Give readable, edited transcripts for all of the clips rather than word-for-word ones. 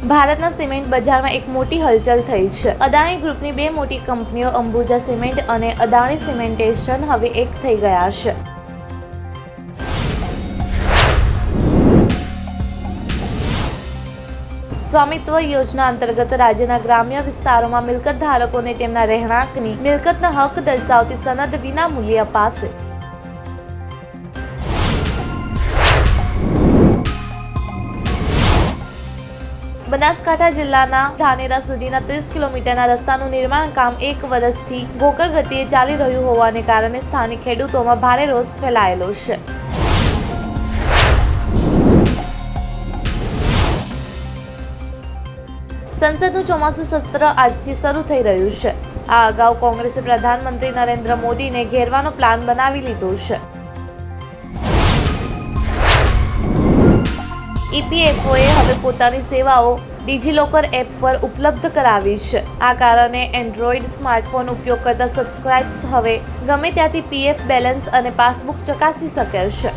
ભારતના સિમેન્ટ બજારમાં એક મોટી હલચલ થઈ છે। અદાણી ગ્રુપની બે મોટી કંપનીઓ અંબુજા સિમેન્ટ અને અદાણી સિમેન્ટેશન હવે એક થઈ ગયા છે। સ્વામિત્વ યોજના અંતર્ગત રાજ્યના ગ્રામ્ય વિસ્તારોમાં મિલકત ધારકોને તેમના રહેણાંકની મિલકતનો હક દર્શાવતી સનદ વિના મૂલ્યે અપાશે। બનાસકાંઠા જિલ્લાના ધાનેરા સુધીના 30 કિલોમીટરના રસ્તાનું નિર્માણ કામ 1 વર્ષથી ગોકળ ગતિએ ચાલી રહ્યું હોવાને કારણે સ્થાનિક ખેડૂતોમાં ભારે રોષ ફેલાયેલો છે। સંસદનું ચોમાસું સત્ર આજથી શરૂ થઈ રહ્યું છે। આ અગાઉ કોંગ્રેસે પ્રધાનમંત્રી નરેન્દ્ર મોદીને ઘેરવાનો પ્લાન બનાવી લીધો છે। ઈપીએફઓએ હવે પોતાની સેવાઓ ડિજીલોકર એપ પર ઉપલબ્ધ કરાવી છે। આ કારણે એન્ડ્રોઇડ સ્માર્ટફોન ઉપયોગ કરતા સબસ્ક્રાઇબર્સ હવે ગમે ત્યાંથી પીએફ બેલેન્સ અને પાસબુક ચકાસી શકે છે।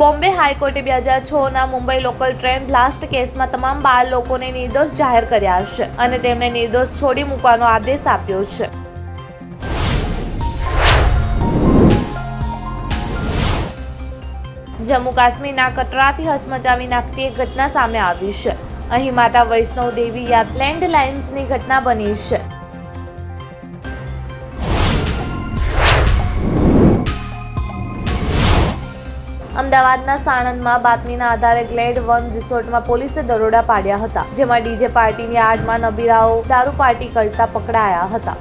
બોમ્બે હાઈકોર્ટે 2006ના મુંબઈ લોકલ ટ્રેન બ્લાસ્ટ કેસમાં તમામ 12 લોકોને નિર્દોષ જાહેર કર્યા છે અને તેમને નિર્દોષ છોડી મૂકવાનો આદેશ આપ્યો છે। જમ્મુ કાશ્મીરના કટરાથી હચમચાવી નાખતી એક ઘટના સામે આવી છે। અહીં માતા વૈષ્ણવ દેવી યાદ લેન્ડલાઇન્સની ઘટના બની છે। અમદાવાદના સાણંદમાં બાતમીના આધારે ગ્લેડ 1 રિસોર્ટમાં પોલીસે દરોડા પાડ્યા હતા, જેમાં ડીજે પાર્ટીની આડમાં નબીરાઓ દારૂ પાર્ટી કરતા પકડાયા હતા।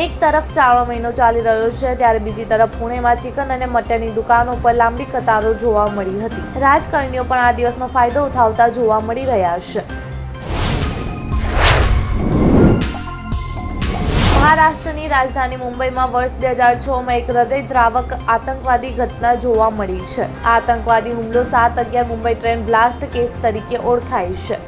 એક તરફ શ્રાવણ મહિનો ચાલી રહ્યો છે ત્યારે બીજી તરફ પુણેમાં ચિકન અને મટનની દુકાનો પર લાંબી કતારો જોવા મળી હતી। રાજકારણીઓ પણ આ દિવસનો ફાયદો ઉઠાવતા જોવા મળી રહ્યા છે। મહારાષ્ટ્રની રાજધાની મુંબઈમાં વર્ષ 2006માં એક હૃદયદ્રાવક આતંકવાદી ઘટના જોવા મળી છે। આ આતંકવાદી હુમલો 7/11 મુંબઈ ટ્રેન બ્લાસ્ટ કેસ તરીકે ઓળખાય છે।